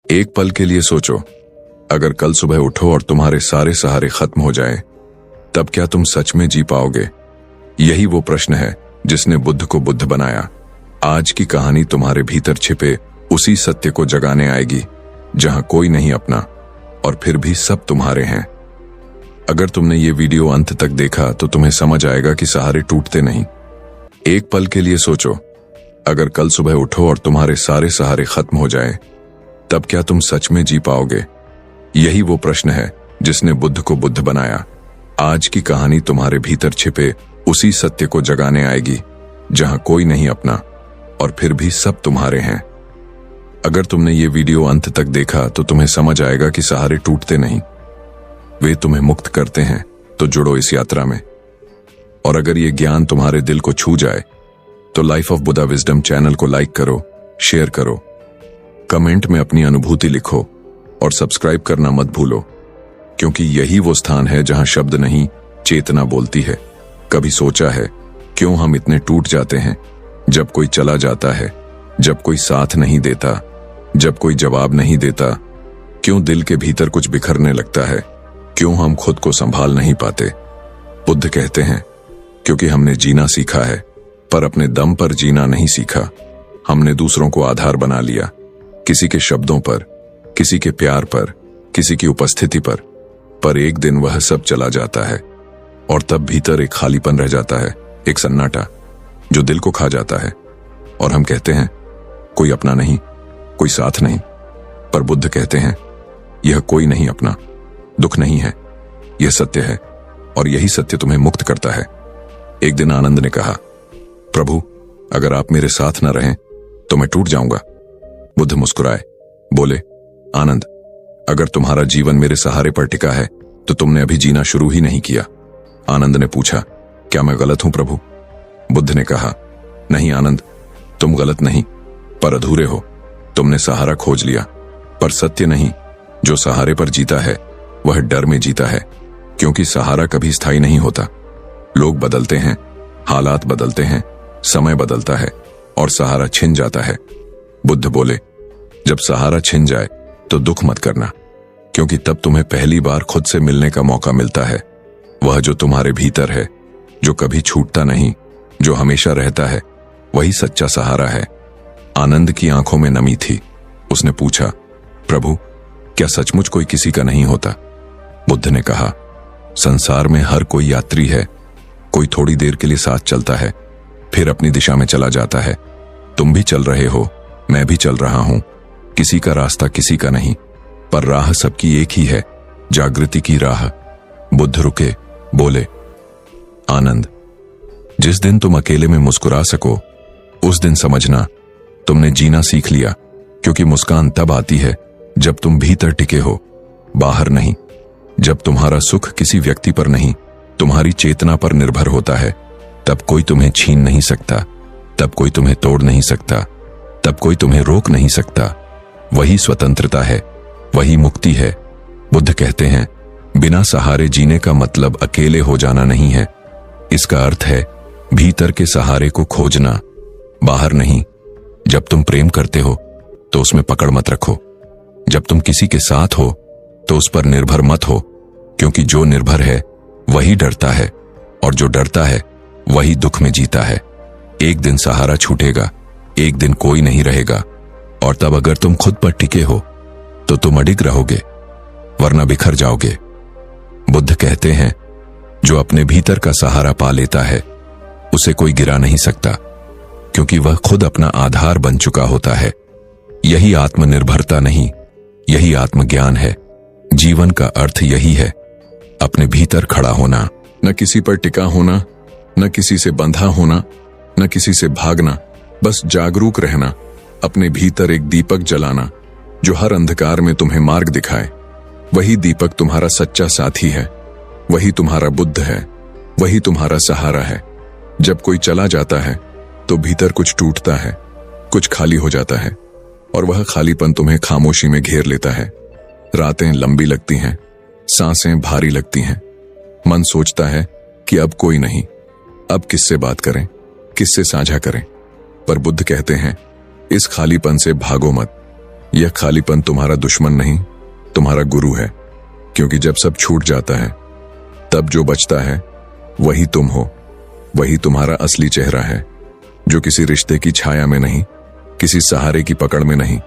एक पल के लिए सोचो, अगर कल सुबह उठो और तुम्हारे सारे सहारे खत्म हो जाएं, तब क्या तुम सच में जी पाओगे? यही वो प्रश्न है जिसने बुद्ध को बुद्ध बनाया। आज की कहानी तुम्हारे भीतर छिपे उसी सत्य को जगाने आएगी जहां कोई नहीं अपना और फिर भी सब तुम्हारे हैं। अगर तुमने ये वीडियो अंत तक देखा तो तुम्हें समझ आएगा कि सहारे टूटते नहीं। एक पल के लिए सोचो, अगर कल सुबह उठो और तुम्हारे सारे सहारे खत्म हो जाएं, तब क्या तुम सच में जी पाओगे? यही वो प्रश्न है जिसने बुद्ध को बुद्ध बनाया। आज की कहानी तुम्हारे भीतर छिपे उसी सत्य को जगाने आएगी जहां कोई नहीं अपना और फिर भी सब तुम्हारे हैं। अगर तुमने ये वीडियो अंत तक देखा तो तुम्हें समझ आएगा कि सहारे टूटते नहीं, वे तुम्हें मुक्त करते हैं। तो जुड़ो इस यात्रा में। और अगर ये ज्ञान तुम्हारे दिल को छू जाए तो life of Buddha wisdom channel को लाइक करो, शेयर करो, कमेंट में अपनी अनुभूति लिखो और सब्सक्राइब करना मत भूलो, क्योंकि यही वो स्थान है जहां शब्द नहीं, चेतना बोलती है। कभी सोचा है क्यों हम इतने टूट जाते हैं? जब कोई चला जाता है, जब कोई साथ नहीं देता, जब कोई जवाब नहीं देता, क्यों दिल के भीतर कुछ बिखरने लगता है? क्यों हम खुद को संभाल नहीं पाते? बुद्ध कहते हैं, क्योंकि हमने जीना सीखा है पर अपने दम पर जीना नहीं सीखा। हमने दूसरों को आधार बना लिया, किसी के शब्दों पर, किसी के प्यार पर, किसी की उपस्थिति पर एक दिन वह सब चला जाता है और तब भीतर एक खालीपन रह जाता है, एक सन्नाटा जो दिल को खा जाता है। और हम कहते हैं कोई अपना नहीं, कोई साथ नहीं, पर बुद्ध कहते हैं यह कोई नहीं अपना दुख नहीं है, यह सत्य है और यही सत्य तुम्हें मुक्त करता है। एक दिन आनंद ने कहा, प्रभु अगर आप मेरे साथ न रहें तो मैं टूट जाऊंगा। बुद्ध मुस्कुराए, बोले, आनंद अगर तुम्हारा जीवन मेरे सहारे पर टिका है तो तुमने अभी जीना शुरू ही नहीं किया। आनंद ने पूछा, क्या मैं गलत हूं प्रभु? बुद्ध ने कहा, नहीं आनंद, तुम गलत नहीं पर अधूरे हो। तुमने सहारा खोज लिया पर सत्य नहीं। जो सहारे पर जीता है वह डर में जीता है, क्योंकि सहारा कभी स्थायी नहीं होता। लोग बदलते हैं, हालात बदलते हैं, समय बदलता है और सहारा छिन जाता है। बुद्ध बोले, जब सहारा छिन जाए तो दुख मत करना, क्योंकि तब तुम्हें पहली बार खुद से मिलने का मौका मिलता है। वह जो तुम्हारे भीतर है, जो कभी छूटता नहीं, जो हमेशा रहता है, वही सच्चा सहारा है। आनंद की आंखों में नमी थी। उसने पूछा, प्रभु क्या सचमुच कोई किसी का नहीं होता? बुद्ध ने कहा, संसार में हर कोई यात्री है। कोई थोड़ी देर के लिए साथ चलता है, फिर अपनी दिशा में चला जाता है। तुम भी चल रहे हो, मैं भी चल रहा हूं। किसी का रास्ता किसी का नहीं, पर राह सबकी एक ही है, जागृति की राह। बुद्ध रुके, बोले, आनंद जिस दिन तुम अकेले में मुस्कुरा सको उस दिन समझना तुमने जीना सीख लिया, क्योंकि मुस्कान तब आती है जब तुम भीतर टिके हो, बाहर नहीं। जब तुम्हारा सुख किसी व्यक्ति पर नहीं, तुम्हारी चेतना पर निर्भर होता है, तब कोई तुम्हें छीन नहीं सकता, तब कोई तुम्हें तोड़ नहीं सकता, तब कोई तुम्हें रोक नहीं सकता। वही स्वतंत्रता है, वही मुक्ति है। बुद्ध कहते हैं, बिना सहारे जीने का मतलब अकेले हो जाना नहीं है। इसका अर्थ है भीतर के सहारे को खोजना, बाहर नहीं। जब तुम प्रेम करते हो तो उसमें पकड़ मत रखो। जब तुम किसी के साथ हो तो उस पर निर्भर मत हो, क्योंकि जो निर्भर है वही डरता है और जो डरता है वही दुख में जीता है। एक दिन सहारा छूटेगा, एक दिन कोई नहीं रहेगा, और तब अगर तुम खुद पर टिके हो तो तुम अडिग रहोगे, वरना बिखर जाओगे। बुद्ध कहते हैं, जो अपने भीतर का सहारा पा लेता है उसे कोई गिरा नहीं सकता, क्योंकि वह खुद अपना आधार बन चुका होता है। यही आत्मनिर्भरता नहीं, यही आत्मज्ञान है। जीवन का अर्थ यही है, अपने भीतर खड़ा होना, न किसी पर टिका होना, न किसी से बंधा होना, न किसी से भागना, बस जागरूक रहना। अपने भीतर एक दीपक जलाना जो हर अंधकार में तुम्हें मार्ग दिखाए। वही दीपक तुम्हारा सच्चा साथी है, वही तुम्हारा बुद्ध है, वही तुम्हारा सहारा है। जब कोई चला जाता है तो भीतर कुछ टूटता है, कुछ खाली हो जाता है, और वह खालीपन तुम्हें खामोशी में घेर लेता है। रातें लंबी लगती हैं, सांसें भारी लगती हैं, मन सोचता है कि अब कोई नहीं, अब किससे बात करें, किससे साझा करें। पर बुद्ध कहते हैं, इस खालीपन से भागो मत, यह खालीपन तुम्हारा दुश्मन नहीं, तुम्हारा गुरु है। क्योंकि जब सब छूट जाता है तब जो बचता है वही तुम हो, वही तुम्हारा असली चेहरा है, जो किसी रिश्ते की छाया में नहीं, किसी सहारे की पकड़ में नहीं।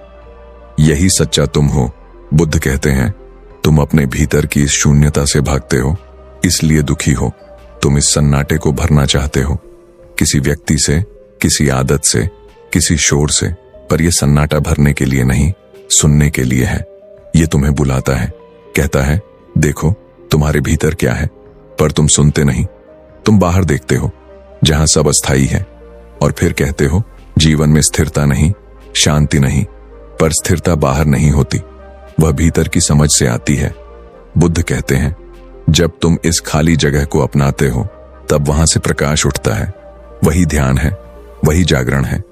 यही सच्चा तुम हो। बुद्ध कहते हैं तुम अपने भीतर की इस शून्यता से भागते हो, इसलिए दुखी हो। तुम इस सन्नाटे को भरना चाहते हो, किसी व्यक्ति से, किसी आदत से, किसी शोर से, पर यह सन्नाटा भरने के लिए नहीं, सुनने के लिए है। यह तुम्हें बुलाता है, कहता है देखो तुम्हारे भीतर क्या है, पर तुम सुनते नहीं। तुम बाहर देखते हो जहां सब अस्थाई है, और फिर कहते हो जीवन में स्थिरता नहीं, शांति नहीं। पर स्थिरता बाहर नहीं होती, वह भीतर की समझ से आती है। बुद्ध कहते हैं जब तुम इस खाली जगह को अपनाते हो तब वहां से प्रकाश उठता है। वही ध्यान है, वही जागरण है।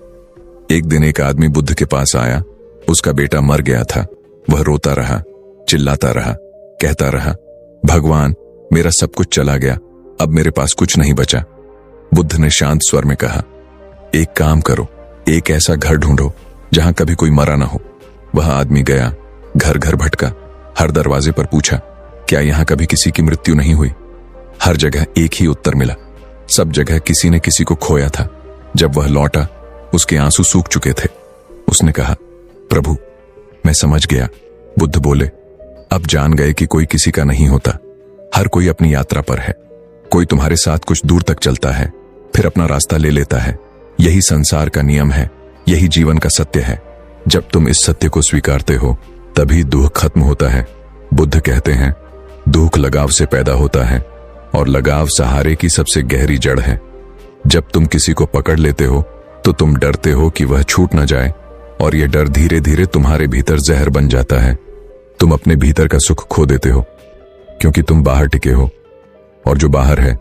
एक दिन एक आदमी बुद्ध के पास आया। उसका बेटा मर गया था। वह रोता रहा, चिल्लाता रहा, कहता रहा भगवान मेरा सब कुछ चला गया, अब मेरे पास कुछ नहीं बचा। बुद्ध ने शांत स्वर में कहा एक काम करो, एक ऐसा घर ढूंढो जहां कभी कोई मरा ना हो। वह आदमी गया, घर घर भटका, हर दरवाजे पर पूछा क्या यहां कभी किसी की मृत्यु नहीं हुई। हर जगह एक ही उत्तर मिला, सब जगह किसी ने किसी को खोया था। जब वह लौटा उसके आंसू सूख चुके थे। उसने कहा प्रभु मैं समझ गया। बुद्ध बोले अब जान गए कि कोई किसी का नहीं होता, हर कोई अपनी यात्रा पर है। कोई तुम्हारे साथ कुछ दूर तक चलता है, फिर अपना रास्ता ले लेता है। यही संसार का नियम है, यही जीवन का सत्य है। जब तुम इस सत्य को स्वीकारते हो तभी दुख खत्म होता है। बुद्ध कहते हैं दुख लगाव से पैदा होता है, और लगाव सहारे की सबसे गहरी जड़ है। जब तुम किसी को पकड़ लेते हो तो तुम डरते हो कि वह छूट न जाए, और यह डर धीरे धीरे तुम्हारे भीतर जहर बन जाता है। तुम अपने भीतर का सुख खो देते हो, क्योंकि तुम बाहर टिके हो, और जो बाहर है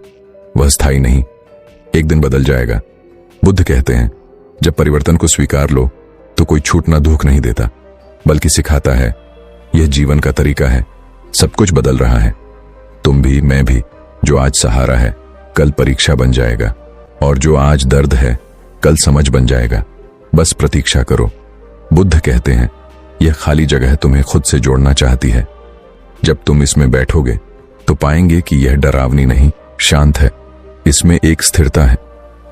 वह स्थायी नहीं, एक दिन बदल जाएगा। बुद्ध कहते हैं जब परिवर्तन को स्वीकार लो तो कोई छूटना दुख नहीं देता, बल्कि सिखाता है यह जीवन का तरीका है। सब कुछ बदल रहा है, तुम भी मैं भी। जो आज सहारा है कल परीक्षा बन जाएगा, और जो आज दर्द है कल समझ बन जाएगा। बस प्रतीक्षा करो। बुद्ध कहते हैं यह खाली जगह तुम्हें खुद से जोड़ना चाहती है। जब तुम इसमें बैठोगे तो पाएंगे कि यह डरावनी नहीं, शांत है। इसमें एक स्थिरता है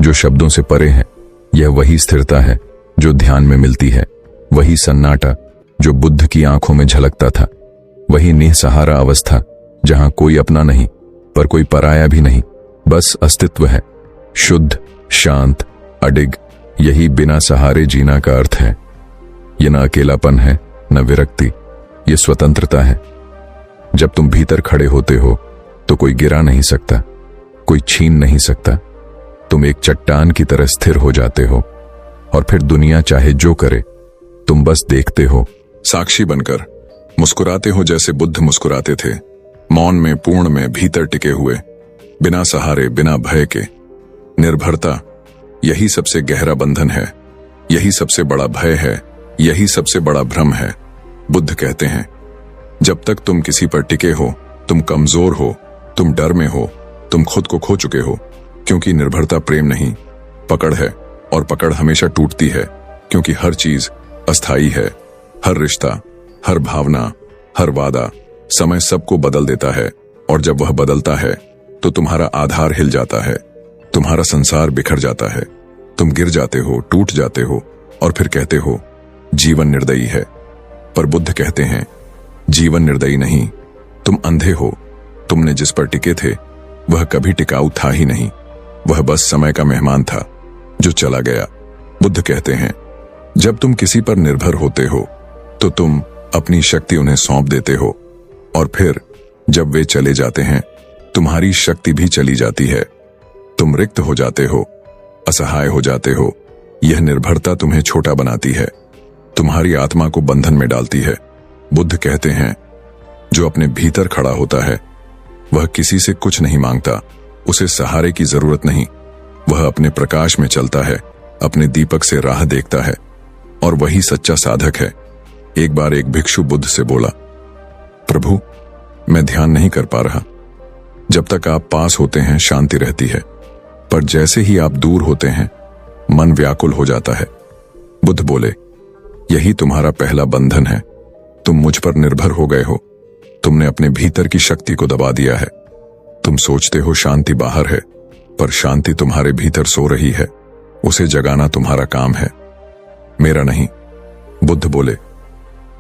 जो शब्दों से परे है। यह वही स्थिरता है जो ध्यान में मिलती है, वही सन्नाटा जो बुद्ध की आंखों में झलकता था, वही निसहारा अवस्था जहां कोई अपना नहीं पर कोई पराया भी नहीं, बस अस्तित्व है। शुद्ध, शांत, अडिग, यही बिना सहारे जीना का अर्थ है। यह न अकेलापन है, न विरक्ति, यह स्वतंत्रता है। जब तुम भीतर खड़े होते हो तो कोई गिरा नहीं सकता, कोई छीन नहीं सकता। तुम एक चट्टान की तरह स्थिर हो जाते हो, और फिर दुनिया चाहे जो करे तुम बस देखते हो, साक्षी बनकर। मुस्कुराते हो जैसे बुद्ध मुस्कुराते थे, मौन में, पूर्ण में, भीतर टिके हुए, बिना सहारे, बिना भय के। निर्भरता यही सबसे गहरा बंधन है, यही सबसे बड़ा भय है, यही सबसे बड़ा भ्रम है। बुद्ध कहते हैं जब तक तुम किसी पर टिके हो तुम कमजोर हो, तुम डर में हो, तुम खुद को खो चुके हो। क्योंकि निर्भरता प्रेम नहीं, पकड़ है, और पकड़ हमेशा टूटती है। क्योंकि हर चीज अस्थाई है, हर रिश्ता, हर भावना, हर वादा, समय सबको बदल देता है। और जब वह बदलता है तो तुम्हारा आधार हिल जाता है, तुम्हारा संसार बिखर जाता है, तुम गिर जाते हो, टूट जाते हो, और फिर कहते हो जीवन निर्दयी है। पर बुद्ध कहते हैं जीवन निर्दयी नहीं, तुम अंधे हो। तुमने जिस पर टिके थे वह कभी टिकाऊ था ही नहीं, वह बस समय का मेहमान था जो चला गया। बुद्ध कहते हैं जब तुम किसी पर निर्भर होते हो तो तुम अपनी शक्ति उन्हें सौंप देते हो, और फिर जब वे चले जाते हैं तुम्हारी शक्ति भी चली जाती है। तुम रिक्त हो जाते हो, असहाय हो जाते हो। यह निर्भरता तुम्हें छोटा बनाती है, तुम्हारी आत्मा को बंधन में डालती है। बुद्ध कहते हैं जो अपने भीतर खड़ा होता है वह किसी से कुछ नहीं मांगता, उसे सहारे की जरूरत नहीं। वह अपने प्रकाश में चलता है, अपने दीपक से राह देखता है, और वही सच्चा साधक है। एक बार एक भिक्षु बुद्ध से बोला प्रभु मैं ध्यान नहीं कर पा रहा। जब तक आप पास होते हैं शांति रहती है, पर जैसे ही आप दूर होते हैं मन व्याकुल हो जाता है। बुद्ध बोले यही तुम्हारा पहला बंधन है। तुम मुझ पर निर्भर हो गए हो। तुमने अपने भीतर की शक्ति को दबा दिया है। तुम सोचते हो शांति बाहर है, पर शांति तुम्हारे भीतर सो रही है। उसे जगाना तुम्हारा काम है, मेरा नहीं। बुद्ध बोले,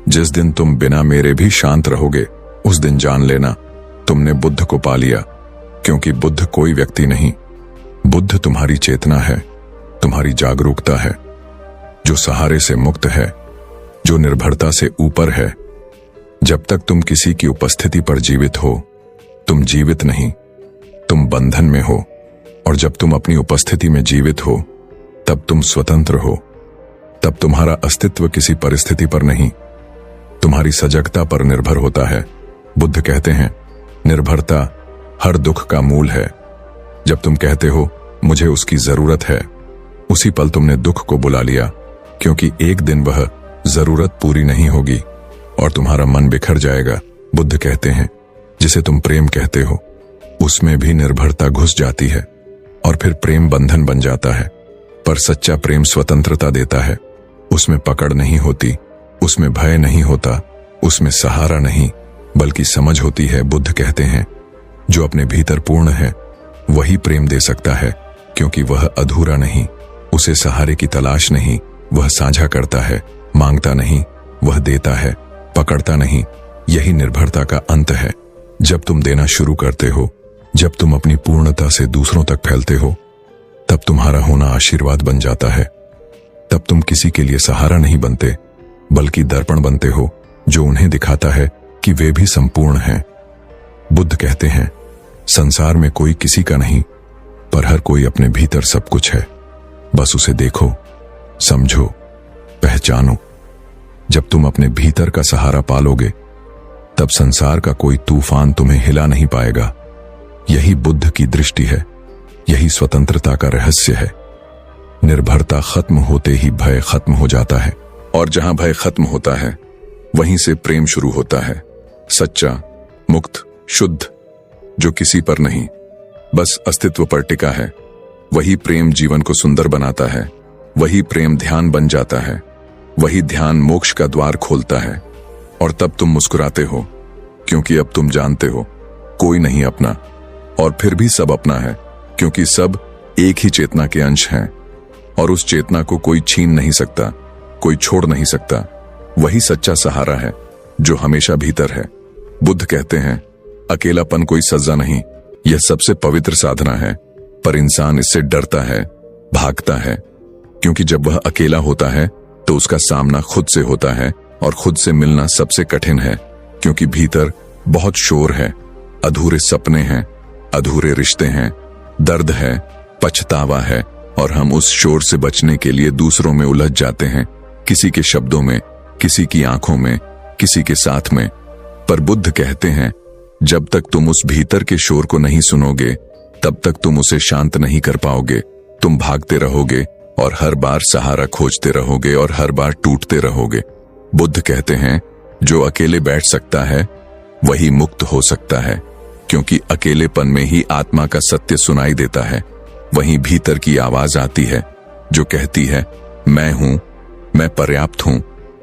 जिस दिन तुम बिना मेरे भी शांत रहोगे, उस दिन जान लेना तुमने बुद्ध को पा लिया। क्योंकि बुद्ध कोई व्यक्ति नहीं, बुद्ध तुम्हारी चेतना है, तुम्हारी जागरूकता है, जो सहारे से मुक्त है, जो निर्भरता से ऊपर है। जब तक तुम किसी की उपस्थिति पर जीवित हो, तुम जीवित नहीं, तुम बंधन में हो। और जब तुम अपनी उपस्थिति में जीवित हो, तब तुम स्वतंत्र हो। तब तुम्हारा अस्तित्व किसी परिस्थिति पर नहीं, तुम्हारी सजगता पर निर्भर होता है। बुद्ध कहते हैं, निर्भरता हर दुख का मूल है। जब तुम कहते हो मुझे उसकी जरूरत है, उसी पल तुमने दुख को बुला लिया, क्योंकि एक दिन वह जरूरत पूरी नहीं होगी और तुम्हारा मन बिखर जाएगा। बुद्ध कहते हैं, जिसे तुम प्रेम कहते हो, उसमें भी निर्भरता घुस जाती है और फिर प्रेम बंधन बन जाता है। पर सच्चा प्रेम स्वतंत्रता देता है। उसमें पकड़ नहीं होती, उसमें भय नहीं होता, उसमें सहारा नहीं, बल्कि समझ होती है। बुद्ध कहते हैं, जो अपने भीतर पूर्ण है वही प्रेम दे सकता है, क्योंकि वह अधूरा नहीं, उसे सहारे की तलाश नहीं। वह साझा करता है, मांगता नहीं, वह देता है, पकड़ता नहीं। यही निर्भरता का अंत है। जब तुम देना शुरू करते हो, जब तुम अपनी पूर्णता से दूसरों तक फैलते हो, तब तुम्हारा होना आशीर्वाद बन जाता है। तब तुम किसी के लिए सहारा नहीं बनते, बल्कि दर्पण बनते हो, जो उन्हें दिखाता है कि वे भी संपूर्ण हैं। बुद्ध कहते हैं, संसार में कोई किसी का नहीं, पर हर कोई अपने भीतर सब कुछ है। बस उसे देखो, समझो, पहचानो। जब तुम अपने भीतर का सहारा पालोगे, तब संसार का कोई तूफान तुम्हें हिला नहीं पाएगा। यही बुद्ध की दृष्टि है, यही स्वतंत्रता का रहस्य है। निर्भरता खत्म होते ही भय खत्म हो जाता है, और जहां भय खत्म होता है, वहीं से प्रेम शुरू होता है। सच्चा, मुक्त, शुद्ध, जो किसी पर नहीं, बस अस्तित्व पर टिका है। वही प्रेम जीवन को सुंदर बनाता है। वही प्रेम ध्यान बन जाता है। वही ध्यान मोक्ष का द्वार खोलता है। और तब तुम मुस्कुराते हो, क्योंकि अब तुम जानते हो कोई नहीं अपना, और फिर भी सब अपना है, क्योंकि सब एक ही चेतना के अंश हैं। और उस चेतना को कोई छीन नहीं सकता, कोई छोड़ नहीं सकता। वही सच्चा सहारा है, जो हमेशा भीतर है। बुद्ध कहते हैं, अकेलापन कोई सजा नहीं, यह सबसे पवित्र साधना है। पर इंसान इससे डरता है, भागता है, क्योंकि जब वह अकेला होता है तो उसका सामना खुद से होता है, और खुद से मिलना सबसे कठिन है, क्योंकि भीतर बहुत शोर है, अधूरे सपने हैं, अधूरे रिश्ते हैं, दर्द है, पछतावा है, और हम उस शोर से बचने के लिए दूसरों में उलझ जाते हैं, किसी के शब्दों में, किसी की आंखों में, किसी के साथ में। पर बुद्ध कहते हैं, जब तक तुम उस भीतर के शोर को नहीं सुनोगे, तब तक तुम उसे शांत नहीं कर पाओगे। तुम भागते रहोगे और हर बार सहारा खोजते रहोगे और हर बार टूटते रहोगे। बुद्ध कहते हैं, जो अकेले बैठ सकता है वही मुक्त हो सकता है, क्योंकि अकेलेपन में ही आत्मा का सत्य सुनाई देता है। वहीं भीतर की आवाज आती है, जो कहती है, मैं हूं, मैं पर्याप्त हूं,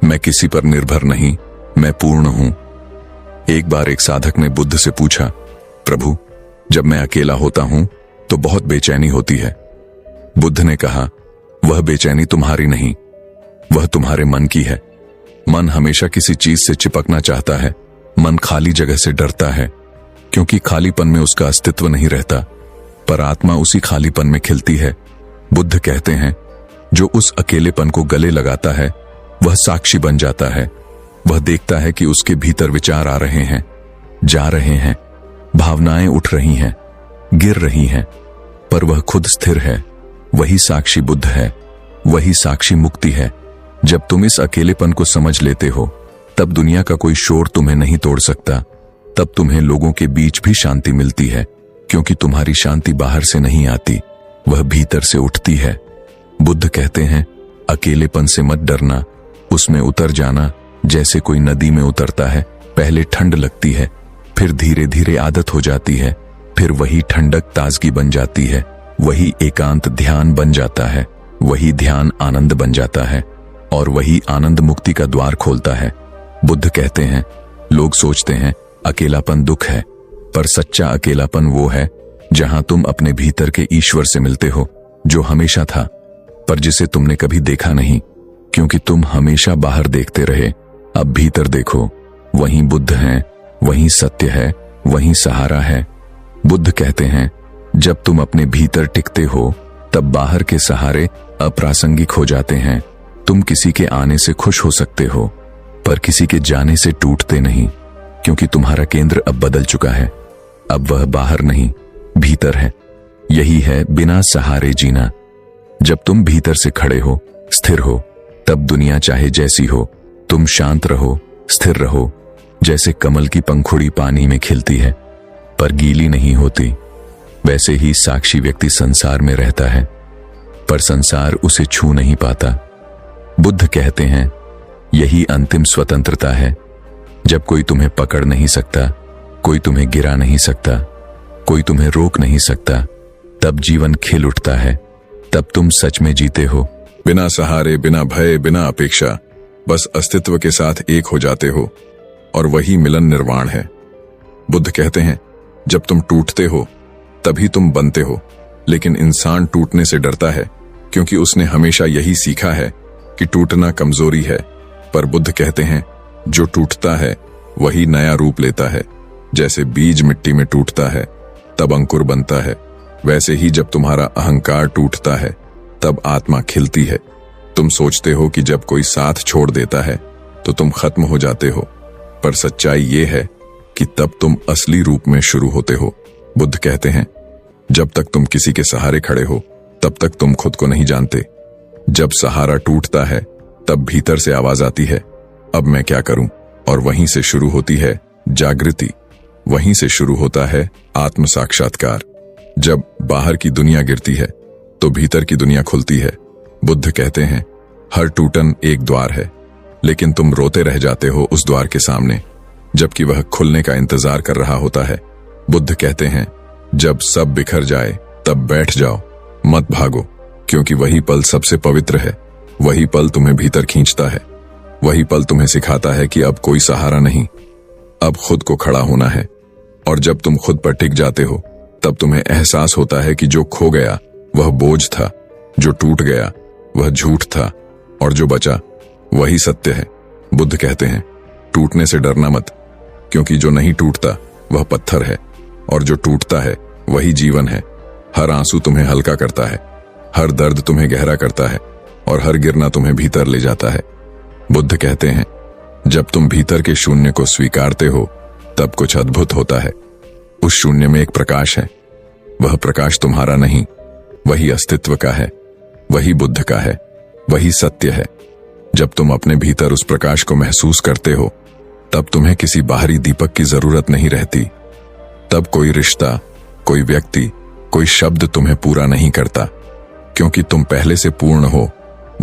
मैं किसी पर निर्भर नहीं, मैं पूर्ण हूं। एक बार एक साधक ने बुद्ध से पूछा, प्रभु, जब मैं अकेला होता हूं तो बहुत बेचैनी होती है। बुद्ध ने कहा, वह बेचैनी तुम्हारी नहीं, वह तुम्हारे मन की है। मन हमेशा किसी चीज से चिपकना चाहता है। मन खाली जगह से डरता है, क्योंकि खालीपन में उसका अस्तित्व नहीं रहता। पर आत्मा उसी खालीपन में खिलती है। बुद्ध कहते हैं, जो उस अकेलेपन को गले लगाता है, वह साक्षी बन जाता है। वह देखता है कि उसके भीतर विचार आ रहे हैं, जा रहे हैं, भावनाएं उठ रही हैं, गिर रही हैं, पर वह खुद स्थिर है। वही साक्षी बुद्ध है, वही साक्षी मुक्ति है। जब तुम इस अकेलेपन को समझ लेते हो, तब दुनिया का कोई शोर तुम्हें नहीं तोड़ सकता। तब तुम्हें लोगों के बीच भी शांति मिलती है, क्योंकि तुम्हारी शांति बाहर से नहीं आती, वह भीतर से उठती है। बुद्ध कहते हैं, अकेलेपन से मत डरना, उसमें उतर जाना जैसे कोई नदी में उतरता है। पहले ठंड लगती है, फिर धीरे धीरे आदत हो जाती है, फिर वही ठंडक ताजगी बन जाती है, वही एकांत ध्यान बन जाता है, वही ध्यान आनंद बन जाता है। और वही आनंद मुक्ति का द्वार खोलता है। बुद्ध कहते हैं, लोग सोचते हैं अकेलापन दुख है, पर सच्चा अकेलापन वो है जहां तुम अपने भीतर के ईश्वर से मिलते हो, जो हमेशा था पर जिसे तुमने कभी देखा नहीं, क्योंकि तुम हमेशा बाहर देखते रहे। अब भीतर देखो, वहीं बुद्ध हैं, वहीं सत्य है, वहीं सहारा है। बुद्ध कहते हैं, जब तुम अपने भीतर टिकते हो तब बाहर के सहारे अप्रासंगिक हो जाते हैं। तुम किसी के आने से खुश हो सकते हो, पर किसी के जाने से टूटते नहीं, क्योंकि तुम्हारा केंद्र अब बदल चुका है। अब वह बाहर नहीं, भीतर है। यही है बिना सहारे जीना। जब तुम भीतर से खड़े हो, स्थिर हो, तब दुनिया चाहे जैसी हो, तुम शांत रहो, स्थिर रहो। जैसे कमल की पंखुड़ी पानी में खिलती है पर गीली नहीं होती, वैसे ही साक्षी व्यक्ति संसार में रहता है पर संसार उसे छू नहीं पाता। बुद्ध कहते हैं, यही अंतिम स्वतंत्रता है, जब कोई तुम्हें पकड़ नहीं सकता, कोई तुम्हें गिरा नहीं सकता, कोई तुम्हें रोक नहीं सकता, तब जीवन खिल उठता है, तब तुम सच में जीते हो। बिना सहारे, बिना भय, बिना अपेक्षा, बस अस्तित्व के साथ एक हो जाते हो, और वही मिलन निर्वाण है। बुद्ध कहते हैं, जब तुम टूटते हो तभी तुम बनते हो, लेकिन इंसान टूटने से डरता है क्योंकि उसने हमेशा यही सीखा है कि टूटना कमजोरी है। पर बुद्ध कहते हैं, जो टूटता है वही नया रूप लेता है। जैसे बीज मिट्टी में टूटता है तब अंकुर बनता है, वैसे ही जब तुम्हारा अहंकार टूटता है तब आत्मा खिलती है। तुम सोचते हो कि जब कोई साथ छोड़ देता है तो तुम खत्म हो जाते हो, पर सच्चाई ये है कि तब तुम असली रूप में शुरू होते हो। बुद्ध कहते हैं, जब तक तुम किसी के सहारे खड़े हो तब तक तुम खुद को नहीं जानते। जब सहारा टूटता है तब भीतर से आवाज आती है, अब मैं क्या करूं? और वहीं से शुरू होती है जागृति, वहीं से शुरू होता है आत्म साक्षात्कार। जब बाहर की दुनिया गिरती है तो भीतर की दुनिया खुलती है। बुद्ध कहते हैं, हर टूटन एक द्वार है, लेकिन तुम रोते रह जाते हो उस द्वार के सामने, जबकि वह खुलने का इंतजार कर रहा होता है। बुद्ध कहते हैं, जब सब बिखर जाए तब बैठ जाओ, मत भागो, क्योंकि वही पल सबसे पवित्र है। वही पल तुम्हें भीतर खींचता है, वही पल तुम्हें सिखाता है कि अब कोई सहारा नहीं, अब खुद को खड़ा होना है। और जब तुम खुद पर टिक जाते हो तब तुम्हें एहसास होता है कि जो खो गया वह बोझ था, जो टूट गया वह झूठ था, और जो बचा वही सत्य है। बुद्ध कहते हैं, टूटने से डरना मत, क्योंकि जो नहीं टूटता वह पत्थर है, और जो टूटता है वही जीवन है। हर आंसू तुम्हें हल्का करता है, हर दर्द तुम्हें गहरा करता है, और हर गिरना तुम्हें भीतर ले जाता है। बुद्ध कहते हैं, जब तुम भीतर के शून्य को स्वीकारते हो तब कुछ अद्भुत होता है। उस शून्य में एक प्रकाश है। वह प्रकाश तुम्हारा नहीं, वही अस्तित्व का है, वही बुद्ध का है, वही सत्य है। जब तुम अपने भीतर उस प्रकाश को महसूस करते हो तब तुम्हें किसी बाहरी दीपक की जरूरत नहीं रहती। तब कोई रिश्ता, कोई व्यक्ति, कोई शब्द तुम्हें पूरा नहीं करता, क्योंकि तुम पहले से पूर्ण हो।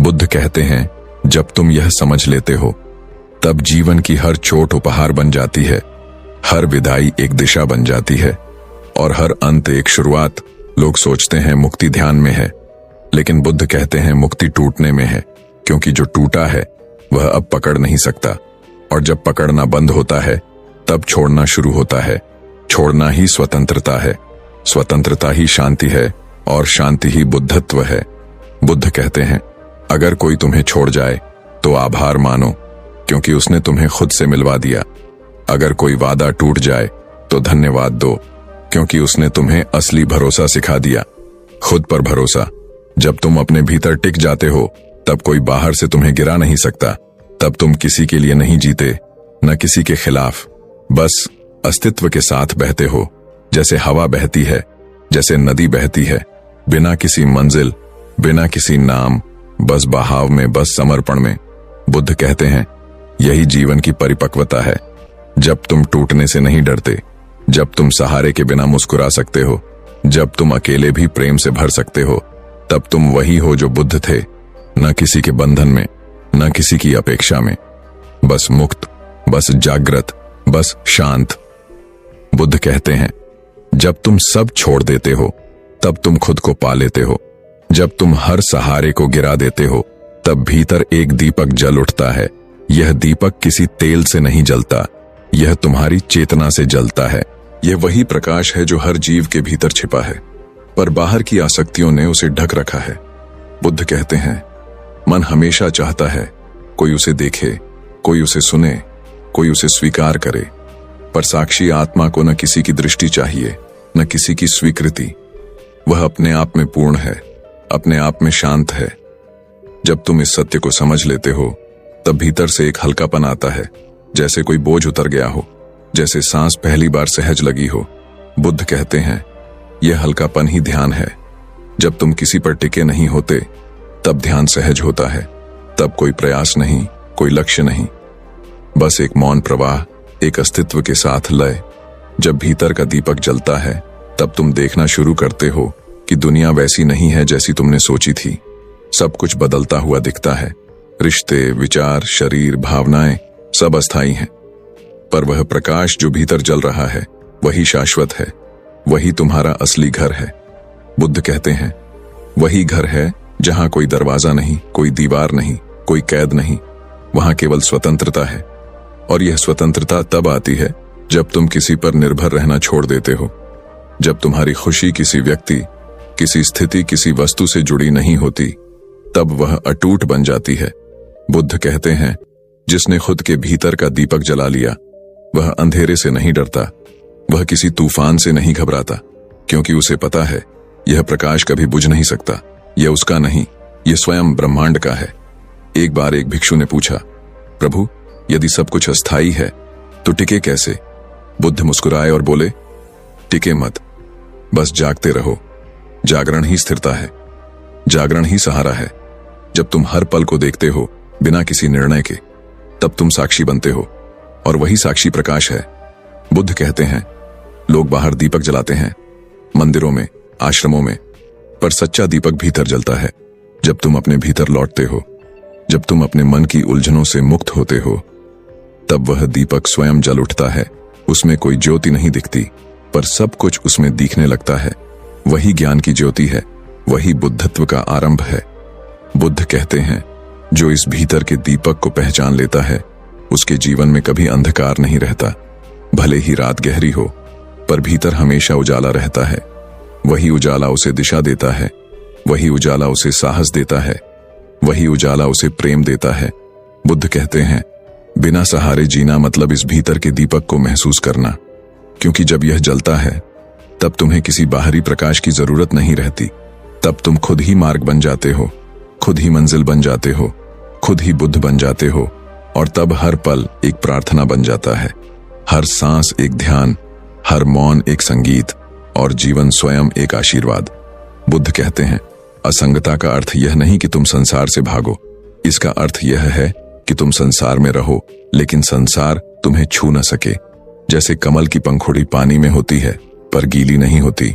बुद्ध कहते हैं, जब तुम यह समझ लेते हो तब जीवन की हर चोट उपहार बन जाती है, हर विदाई एक दिशा बन जाती है, और हर अंत एक शुरुआत। लोग सोचते हैं मुक्ति ध्यान में है, लेकिन बुद्ध कहते हैं मुक्ति टूटने में है, क्योंकि जो टूटा है वह अब पकड़ नहीं सकता, और जब पकड़ना बंद होता है तब छोड़ना शुरू होता है। छोड़ना ही स्वतंत्रता है, स्वतंत्रता ही शांति है, और शांति ही बुद्धत्व है। बुद्ध कहते हैं, अगर कोई तुम्हें छोड़ जाए तो आभार मानो, क्योंकि उसने तुम्हें खुद से मिलवा दिया। अगर कोई वादा टूट जाए तो धन्यवाद दो, क्योंकि उसने तुम्हें असली भरोसा सिखा दिया। खुद पर भरोसा। जब तुम अपने भीतर टिक जाते हो तब कोई बाहर से तुम्हें गिरा नहीं सकता। तब तुम किसी के लिए नहीं जीते, न किसी के खिलाफ, बस अस्तित्व के साथ बहते हो, जैसे हवा बहती है, जैसे नदी बहती है, बिना किसी मंजिल, बिना किसी नाम, बस बहाव में, बस समर्पण में। बुद्ध कहते हैं, यही जीवन की परिपक्वता है। जब तुम टूटने से नहीं डरते, जब तुम सहारे के बिना मुस्कुरा सकते हो, जब तुम अकेले भी प्रेम से भर सकते हो, तब तुम वही हो जो बुद्ध थे, न किसी के बंधन में, न किसी की अपेक्षा में, बस मुक्त, बस जागृत, बस शांत। बुद्ध कहते हैं, जब तुम सब छोड़ देते हो तब तुम खुद को पा लेते हो। जब तुम हर सहारे को गिरा देते हो तब भीतर एक दीपक जल उठता है। यह दीपक किसी तेल से नहीं जलता, यह तुम्हारी चेतना से जलता है। यह वही प्रकाश है जो हर जीव के भीतर छिपा है, पर बाहर की आसक्तियों ने उसे ढक रखा है। बुद्ध कहते हैं, मन हमेशा चाहता है कोई उसे देखे, कोई उसे सुने, कोई उसे स्वीकार करे, पर साक्षी आत्मा को न किसी की दृष्टि चाहिए, न किसी की स्वीकृति। वह अपने आप में पूर्ण है, अपने आप में शांत है। जब तुम इस सत्य को समझ लेते हो, तब भीतर से एक हल्कापन आता है, जैसे कोई बोझ उतर गया हो, जैसे सांस पहली बार सहज लगी हो। बुद्ध कहते हैं, यह हल्कापन ही ध्यान है। जब तुम किसी पर टिके नहीं होते, तब ध्यान सहज होता है। तब कोई प्रयास नहीं, कोई लक्ष्य नहीं, बस एक मौन प्रवाह, एक अस्तित्व के साथ लय। जब भीतर का दीपक जलता है, तब तुम देखना शुरू करते हो कि दुनिया वैसी नहीं है जैसी तुमने सोची थी। सब कुछ बदलता हुआ दिखता है। रिश्ते, विचार, शरीर, भावनाएं सब अस्थायी हैं, पर वह प्रकाश जो भीतर जल रहा है वही शाश्वत है। वही तुम्हारा असली घर है। बुद्ध कहते हैं, वही घर है जहां कोई दरवाजा नहीं, कोई दीवार नहीं, कोई कैद नहीं, वहां केवल स्वतंत्रता है। और यह स्वतंत्रता तब आती है जब तुम किसी पर निर्भर रहना छोड़ देते हो, जब तुम्हारी खुशी किसी व्यक्ति, किसी स्थिति, किसी वस्तु से जुड़ी नहीं होती, तब वह अटूट बन जाती है। बुद्ध कहते हैं, जिसने खुद के भीतर का दीपक जला लिया, वह अंधेरे से नहीं डरता, वह किसी तूफान से नहीं घबराता, क्योंकि उसे पता है यह प्रकाश कभी बुझ नहीं सकता। यह उसका नहीं, यह स्वयं ब्रह्मांड का है। एक बार एक भिक्षु ने पूछा, प्रभु, यदि सब कुछ अस्थायी है तो टिके कैसे? बुद्ध मुस्कुराए और बोले, टिके मत, बस जागते रहो। जागरण ही स्थिरता है, जागरण ही सहारा है। जब तुम हर पल को देखते हो बिना किसी निर्णय के, तब तुम साक्षी बनते हो, और वही साक्षी प्रकाश है। बुद्ध कहते हैं, लोग बाहर दीपक जलाते हैं, मंदिरों में, आश्रमों में, पर सच्चा दीपक भीतर जलता है। जब तुम अपने भीतर लौटते हो, जब तुम अपने मन की उलझनों से मुक्त होते हो, तब वह दीपक स्वयं जल उठता है। उसमें कोई ज्योति नहीं दिखती, पर सब कुछ उसमें दिखने लगता है। वही ज्ञान की ज्योति है, वही बुद्धत्व का आरंभ है। बुद्ध कहते हैं, जो इस भीतर के दीपक को पहचान लेता है, उसके जीवन में कभी अंधकार नहीं रहता। भले ही रात गहरी हो, पर भीतर हमेशा उजाला रहता है। वही उजाला उसे दिशा देता है, वही उजाला उसे साहस देता है, वही उजाला उसे प्रेम देता है। बुद्ध कहते हैं, बिना सहारे जीना मतलब इस भीतर के दीपक को महसूस करना, क्योंकि जब यह जलता है, तब तुम्हें किसी बाहरी प्रकाश की जरूरत नहीं रहती। तब तुम खुद ही मार्ग बन जाते हो, खुद ही मंजिल बन जाते हो, खुद ही बुद्ध बन जाते हो। और तब हर पल एक प्रार्थना बन जाता है, हर सांस एक ध्यान, हर मौन एक संगीत, और जीवन स्वयं एक आशीर्वाद। बुद्ध कहते हैं, असंगता का अर्थ यह नहीं कि तुम संसार से भागो, इसका अर्थ यह है कि तुम संसार में रहो, लेकिन संसार तुम्हें छू न सके। जैसे कमल की पंखुड़ी पानी में होती है पर गीली नहीं होती,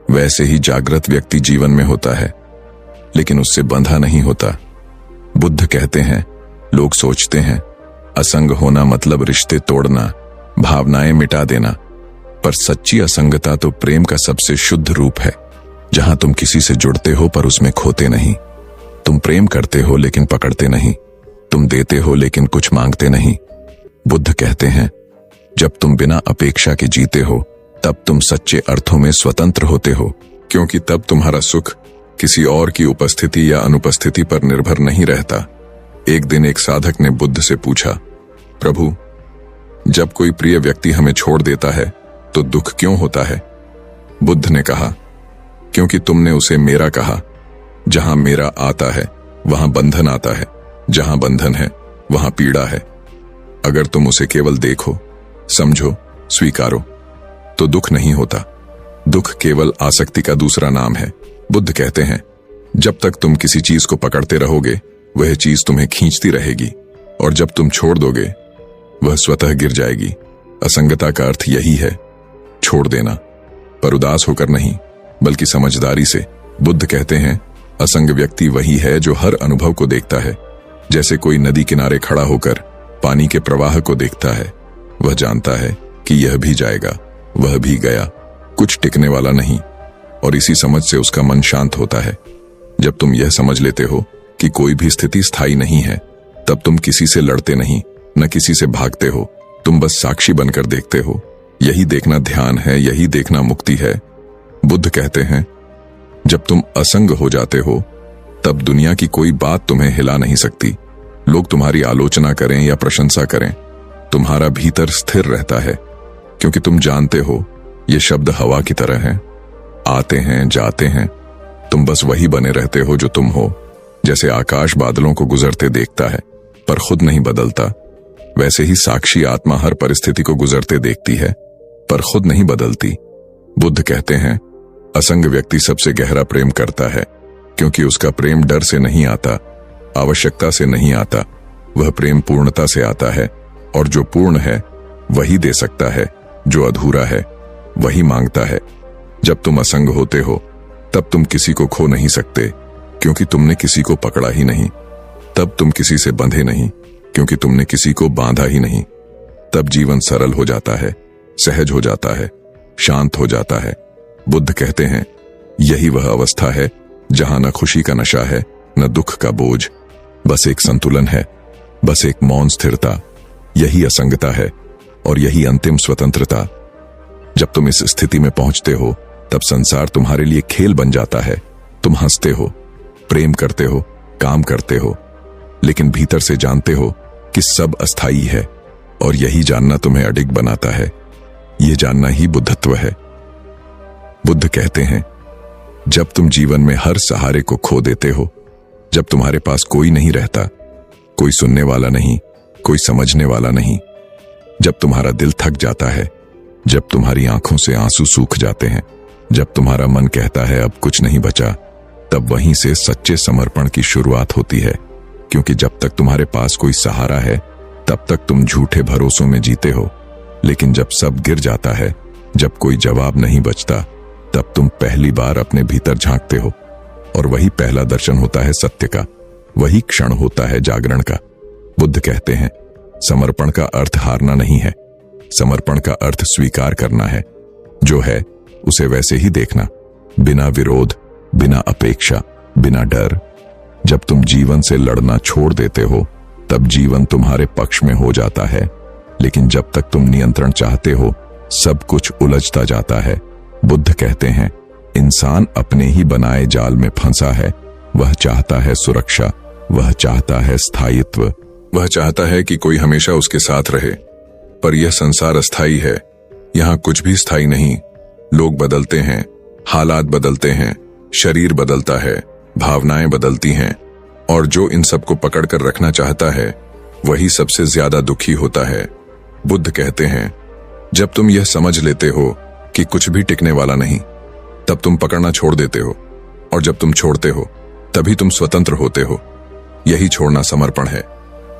वैसे ही जागृत व्यक्ति जीवन में होता है, लेकिन उससे बंधा नहीं होता। बुद्ध कहते हैं, लोग सोचते हैं असंग होना मतलब रिश्ते तोड़ना, भावनाएं मिटा देना, पर सच्ची असंगता तो प्रेम का सबसे शुद्ध रूप है, जहां तुम किसी से जुड़ते हो पर उसमें खोते नहीं। तुम प्रेम करते हो लेकिन पकड़ते नहीं, तुम देते हो लेकिन कुछ मांगते नहीं। बुद्ध कहते हैं, जब तुम बिना अपेक्षा के जीते हो, तब तुम सच्चे अर्थों में स्वतंत्र होते हो, क्योंकि तब तुम्हारा सुख किसी और की उपस्थिति या अनुपस्थिति पर निर्भर नहीं रहता। एक दिन एक साधक ने बुद्ध से पूछा, प्रभु, जब कोई प्रिय व्यक्ति हमें छोड़ देता है तो दुख क्यों होता है? बुद्ध ने कहा, क्योंकि तुमने उसे मेरा कहा। जहां मेरा आता है वहां बंधन आता है, जहां बंधन है वहां पीड़ा है। अगर तुम उसे केवल देखो, समझो, स्वीकारो, तो दुख नहीं होता। दुख केवल आसक्ति का दूसरा नाम है। बुद्ध कहते हैं, जब तक तुम किसी चीज को पकड़ते रहोगे, वह चीज तुम्हें खींचती रहेगी, और जब तुम छोड़ दोगे, वह स्वतः गिर जाएगी। असंगता का अर्थ यही है, छोड़ देना, पर उदास होकर नहीं, बल्कि समझदारी से। बुद्ध कहते हैं, असंग व्यक्ति वही है जो हर अनुभव को देखता है, जैसे कोई नदी किनारे खड़ा होकर पानी के प्रवाह को देखता है। वह जानता है कि यह भी जाएगा, वह भी गया, कुछ टिकने वाला नहीं, और इसी समझ से उसका मन शांत होता है। जब तुम यह समझ लेते हो कि कोई भी स्थिति स्थायी नहीं है, तब तुम किसी से लड़ते नहीं, न किसी से भागते हो, तुम बस साक्षी बनकर देखते हो। यही देखना ध्यान है, यही देखना मुक्ति है। बुद्ध कहते हैं, जब तुम असंग हो जाते हो तब दुनिया की कोई बात तुम्हें हिला नहीं सकती। लोग तुम्हारी आलोचना करें या प्रशंसा करें, तुम्हारा भीतर स्थिर रहता है, क्योंकि तुम जानते हो ये शब्द हवा की तरह हैं, आते हैं जाते हैं, तुम बस वही बने रहते हो जो तुम हो। जैसे आकाश बादलों को गुजरते देखता है पर खुद नहीं बदलता, वैसे ही साक्षी आत्मा हर परिस्थिति को गुजरते देखती है पर खुद नहीं बदलती। बुद्ध कहते हैं, असंग व्यक्ति सबसे गहरा प्रेम करता है, क्योंकि उसका प्रेम डर से नहीं आता, आवश्यकता से नहीं आता, वह प्रेम पूर्णता से आता है, और जो पूर्ण है वही दे सकता है, जो अधूरा है वही मांगता है। जब तुम असंग होते हो तब तुम किसी को खो नहीं सकते, क्योंकि तुमने किसी को पकड़ा ही नहीं। तब तुम किसी से बंधे नहीं, क्योंकि तुमने किसी को बांधा ही नहीं। तब जीवन सरल हो जाता है, सहज हो जाता है, शांत हो जाता है। बुद्ध कहते हैं, यही वह अवस्था है जहां न खुशी का नशा है, न दुख का बोझ, बस एक संतुलन है, बस एक मौन स्थिरता। यही असंगता है और यही अंतिम स्वतंत्रता। जब तुम इस स्थिति में पहुंचते हो तब संसार तुम्हारे लिए खेल बन जाता है। तुम हंसते हो, प्रेम करते हो, काम करते हो, लेकिन भीतर से जानते हो कि सब अस्थायी है, और यही जानना तुम्हें अडिग बनाता है। यह जानना ही बुद्धत्व है। बुद्ध कहते हैं, जब तुम जीवन में हर सहारे को खो देते हो, जब तुम्हारे पास कोई नहीं रहता, कोई सुनने वाला नहीं, कोई समझने वाला नहीं, जब तुम्हारा दिल थक जाता है, जब तुम्हारी आंखों से आंसू सूख जाते हैं, जब तुम्हारा मन कहता है अब कुछ नहीं बचा, तब वहीं से सच्चे समर्पण की शुरुआत होती है। क्योंकि जब तक तुम्हारे पास कोई सहारा है तब तक तुम झूठे भरोसों में जीते हो, लेकिन जब सब गिर जाता है, जब कोई जवाब नहीं बचता, तब तुम पहली बार अपने भीतर झांकते हो, और वही पहला दर्शन होता है सत्य का, वही क्षण होता है जागरण का। बुद्ध कहते हैं, समर्पण का अर्थ हारना नहीं है, समर्पण का अर्थ स्वीकार करना है। जो है उसे वैसे ही देखना, बिना विरोध, बिना अपेक्षा, बिना डर। जब तुम जीवन से लड़ना छोड़ देते हो तब जीवन तुम्हारे पक्ष में हो जाता है, लेकिन जब तक तुम नियंत्रण चाहते हो सब कुछ उलझता जाता है। बुद्ध कहते हैं, इंसान अपने ही बनाए जाल में फंसा है। वह चाहता है सुरक्षा, वह चाहता है स्थायित्व, वह चाहता है कि कोई हमेशा उसके साथ रहे, पर यह संसार अस्थायी है। यहाँ कुछ भी स्थायी नहीं। लोग बदलते हैं, हालात बदलते हैं, शरीर बदलता है, भावनाएं बदलती हैं, और जो इन सबको पकड़कर रखना चाहता है वही सबसे ज्यादा दुखी होता है। बुद्ध कहते हैं, जब तुम यह समझ लेते हो कि कुछ भी टिकने वाला नहीं, तब तुम पकड़ना छोड़ देते हो, और जब तुम छोड़ते हो तभी तुम स्वतंत्र होते हो। यही छोड़ना समर्पण है।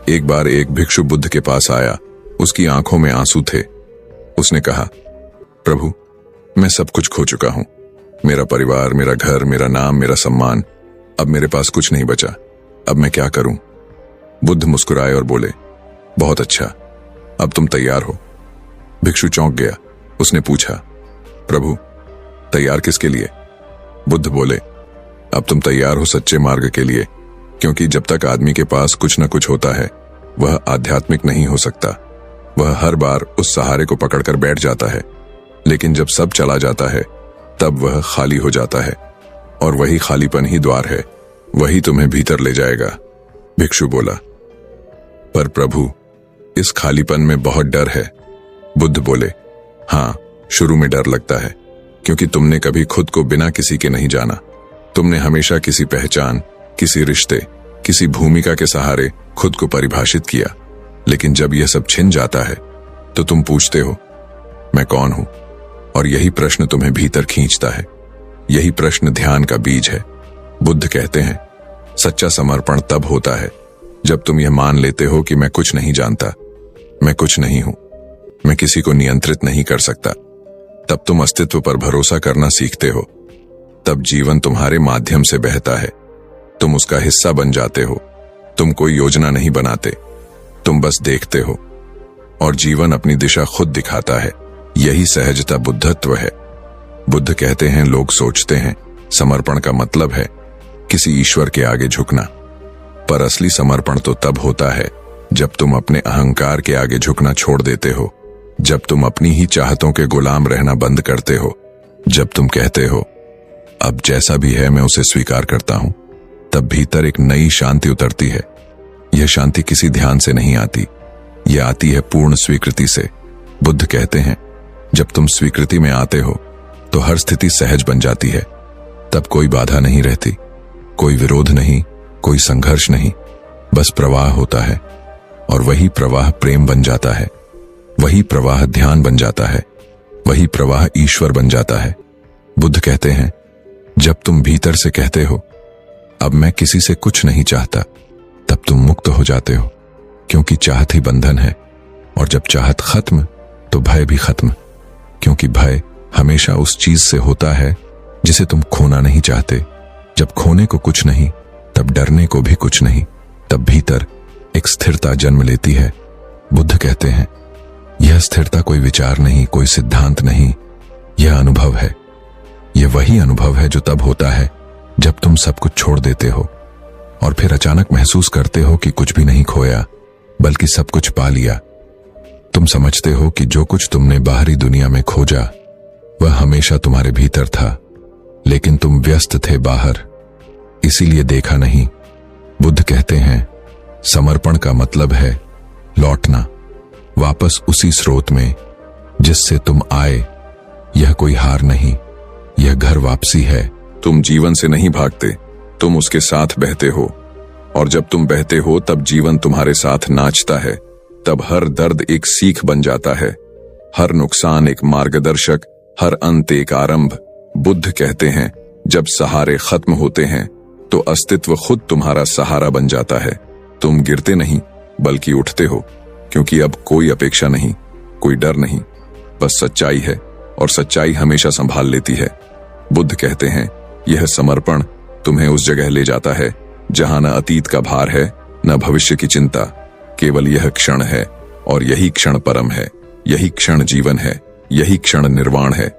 एक बार एक भिक्षु बुद्ध के पास आया, उसकी आंखों में आंसू थे। उसने कहा, प्रभु, मैं सब कुछ खो चुका हूं, मेरा परिवार, मेरा घर, मेरा नाम, मेरा सम्मान, अब मेरे पास कुछ नहीं बचा, अब मैं क्या करूं? बुद्ध मुस्कुराए और बोले, बहुत अच्छा, अब तुम तैयार हो। भिक्षु चौंक गया। उसने पूछा, प्रभु, तैयार किसके लिए? बुद्ध बोले, अब तुम तैयार हो सच्चे मार्ग के लिए, क्योंकि जब तक आदमी के पास कुछ न कुछ होता है वह आध्यात्मिक नहीं हो सकता। वह हर बार उस सहारे को पकड़कर बैठ जाता है, लेकिन जब सब चला जाता है तब वह खाली हो जाता है, और वही खालीपन ही द्वार है, वही तुम्हें भीतर ले जाएगा। भिक्षु बोला, पर प्रभु, इस खालीपन में बहुत डर है। बुद्ध बोले, हाँ, शुरू में डर लगता है, क्योंकि तुमने कभी खुद को बिना किसी के नहीं जाना। तुमने हमेशा किसी पहचान, किसी रिश्ते, किसी भूमिका के सहारे खुद को परिभाषित किया। लेकिन जब यह सब छिन जाता है तो तुम पूछते हो, मैं कौन हूं? और यही प्रश्न तुम्हें भीतर खींचता है। यही प्रश्न ध्यान का बीज है। बुद्ध कहते हैं, सच्चा समर्पण तब होता है जब तुम यह मान लेते हो कि मैं कुछ नहीं जानता, मैं कुछ नहीं हूं, मैं किसी को नियंत्रित नहीं कर सकता। तब तुम अस्तित्व पर भरोसा करना सीखते हो। तब जीवन तुम्हारे माध्यम से बहता है, तुम उसका हिस्सा बन जाते हो। तुम कोई योजना नहीं बनाते, तुम बस देखते हो, और जीवन अपनी दिशा खुद दिखाता है। यही सहजता बुद्धत्व है। बुद्ध कहते हैं, लोग सोचते हैं समर्पण का मतलब है किसी ईश्वर के आगे झुकना, पर असली समर्पण तो तब होता है जब तुम अपने अहंकार के आगे झुकना छोड़ देते हो, जब तुम अपनी ही चाहतों के गुलाम रहना बंद करते हो, जब तुम कहते हो अब जैसा भी है मैं उसे स्वीकार करता हूं, तब भीतर एक नई शांति उतरती है। यह शांति किसी ध्यान से नहीं आती, यह आती है पूर्ण स्वीकृति से। बुद्ध कहते हैं जब तुम स्वीकृति में आते हो तो हर स्थिति सहज बन जाती है। तब कोई बाधा नहीं रहती, कोई विरोध नहीं, कोई संघर्ष नहीं, बस प्रवाह होता है। और वही प्रवाह प्रेम बन जाता है, वही प्रवाह ध्यान बन जाता है, वही प्रवाह ईश्वर बन जाता है। बुद्ध कहते हैं जब तुम भीतर से कहते हो अब मैं किसी से कुछ नहीं चाहता, तब तुम मुक्त हो जाते हो, क्योंकि चाहत ही बंधन है। और जब चाहत खत्म तो भय भी खत्म, क्योंकि भय हमेशा उस चीज से होता है जिसे तुम खोना नहीं चाहते। जब खोने को कुछ नहीं, तब डरने को भी कुछ नहीं, तब भीतर एक स्थिरता जन्म लेती है। बुद्ध कहते हैं यह स्थिरता कोई विचार नहीं, कोई सिद्धांत नहीं, यह अनुभव है। यह वही अनुभव है जो तब होता है जब तुम सब कुछ छोड़ देते हो और फिर अचानक महसूस करते हो कि कुछ भी नहीं खोया, बल्कि सब कुछ पा लिया। तुम समझते हो कि जो कुछ तुमने बाहरी दुनिया में खोजा वह हमेशा तुम्हारे भीतर था, लेकिन तुम व्यस्त थे बाहर, इसीलिए देखा नहीं। बुद्ध कहते हैं समर्पण का मतलब है लौटना वापस उसी स्रोत में जिससे तुम आए। यह कोई हार नहीं, यह घर वापसी है। तुम जीवन से नहीं भागते, तुम उसके साथ बहते हो, और जब तुम बहते हो तब जीवन तुम्हारे साथ नाचता है। तब हर दर्द एक सीख बन जाता है, हर नुकसान एक मार्गदर्शक, हर अंत एक आरंभ। बुद्ध कहते हैं जब सहारे खत्म होते हैं तो अस्तित्व खुद तुम्हारा सहारा बन जाता है। तुम गिरते नहीं बल्कि उठते हो, क्योंकि अब कोई अपेक्षा नहीं, कोई डर नहीं, बस सच्चाई है, और सच्चाई हमेशा संभाल लेती है। बुद्ध कहते हैं यह समर्पण तुम्हें उस जगह ले जाता है जहां न अतीत का भार है, न भविष्य की चिंता, केवल यह क्षण है, और यही क्षण परम है, यही क्षण जीवन है, यही क्षण निर्वाण है।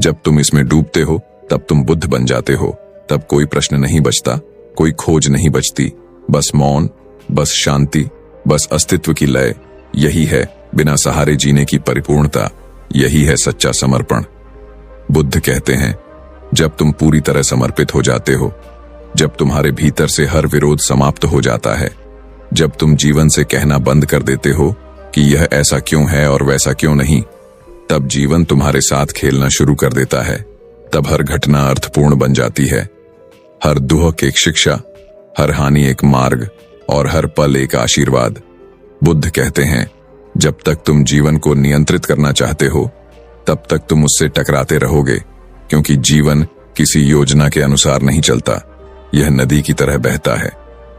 जब तुम इसमें डूबते हो तब तुम बुद्ध बन जाते हो। तब कोई प्रश्न नहीं बचता, कोई खोज नहीं बचती, बस मौन, बस शांति, बस अस्तित्व की लय। यही है बिना सहारे जीने की परिपूर्णता, यही है सच्चा समर्पण। बुद्ध कहते हैं जब तुम पूरी तरह समर्पित हो जाते हो, जब तुम्हारे भीतर से हर विरोध समाप्त हो जाता है, जब तुम जीवन से कहना बंद कर देते हो कि यह ऐसा क्यों है और वैसा क्यों नहीं, तब जीवन तुम्हारे साथ खेलना शुरू कर देता है। तब हर घटना अर्थपूर्ण बन जाती है, हर दुहक एक शिक्षा, हर हानि एक मार्ग, और हर पल एक आशीर्वाद। बुद्ध कहते हैं जब तक तुम जीवन को नियंत्रित करना चाहते हो तब तक तुम उससे टकराते रहोगे, क्योंकि जीवन किसी योजना के अनुसार नहीं चलता, यह नदी की तरह बहता है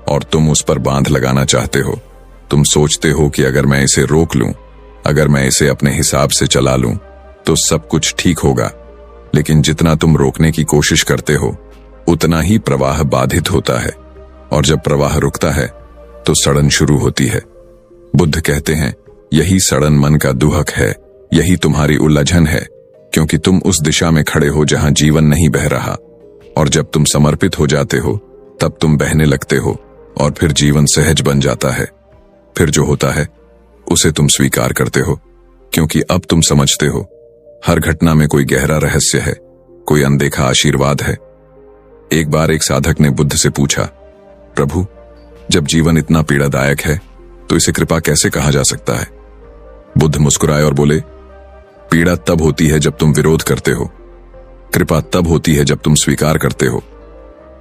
और तुम उस पर बांध लगाना चाहते हो। तुम सोचते हो कि अगर मैं इसे रोक लूं, अगर मैं इसे अपने हिसाब से चला लूं तो सब कुछ ठीक होगा, लेकिन जितना तुम रोकने की कोशिश करते हो उतना ही प्रवाह बाधित होता है, और जब प्रवाह रुकता है तो सड़न शुरू होती है। बुद्ध कहते हैं यही सड़न मन का दुहक है, यही तुम्हारी उलझन है, क्योंकि तुम उस दिशा में खड़े हो जहां जीवन नहीं बह रहा, और जब तुम समर्पित हो जाते हो तब तुम बहने लगते हो, और फिर जीवन सहज बन जाता है। फिर जो होता है उसे तुम स्वीकार करते हो, क्योंकि अब तुम समझते हो हर घटना में कोई गहरा रहस्य है, कोई अनदेखा आशीर्वाद है। एक बार एक साधक ने बुद्ध से पूछा, प्रभु, जब जीवन इतना पीड़ादायक है तो इसे कृपा कैसे कहा जा सकता है? बुद्ध मुस्कुराए और बोले, पीड़ा तब होती है जब तुम विरोध करते हो, कृपा तब होती है जब तुम स्वीकार करते हो।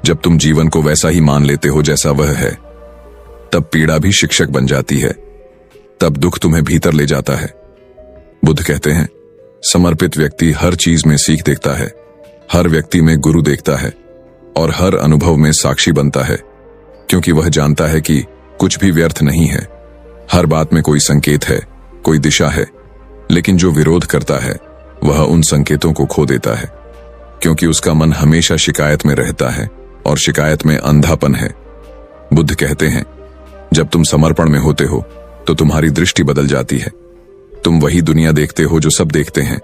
जब तुम जीवन को वैसा ही मान लेते हो जैसा वह है, तब पीड़ा भी शिक्षक बन जाती है, तब दुख तुम्हें भीतर ले जाता है। बुद्ध कहते हैं समर्पित व्यक्ति हर चीज में सीख देखता है, हर व्यक्ति में गुरु देखता है, और हर अनुभव में साक्षी बनता है, क्योंकि वह जानता है कि कुछ भी व्यर्थ नहीं है, हर बात में कोई संकेत है, कोई दिशा है। लेकिन जो विरोध करता है वह उन संकेतों को खो देता है, क्योंकि उसका मन हमेशा शिकायत में रहता है, और शिकायत में अंधापन है। बुद्ध कहते हैं जब तुम समर्पण में होते हो तो तुम्हारी दृष्टि बदल जाती है। तुम वही दुनिया देखते हो जो सब देखते हैं,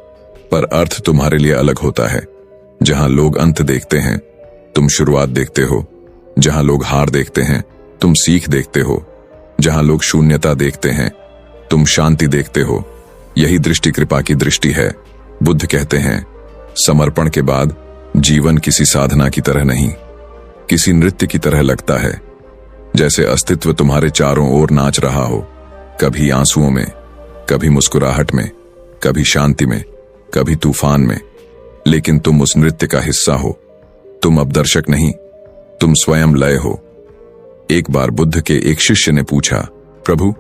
पर अर्थ तुम्हारे लिए अलग होता है। जहां लोग अंत देखते हैं तुम शुरुआत देखते हो, जहां लोग हार देखते हैं तुम सीख देखते हो। जहां लोग शून्यता देखते हैं, तुम शांति देखते हो। यही दृष्टि कृपा की दृष्टि है। बुद्ध कहते हैं, समर्पण के बाद जीवन किसी साधना की तरह नहीं, किसी नृत्य की तरह लगता है। जैसे अस्तित्व तुम्हारे चारों ओर नाच रहा हो, कभी आंसुओं में, कभी मुस्कुराहट में, कभी शांति में, कभी तूफान में, लेकिन तुम उस नृत्य का हिस्सा हो। तुम अब दर्शक नहीं, तुम स्वयं लय हो। एक बार बुद्ध के एक शिष्य ने पूछा, प्रभु,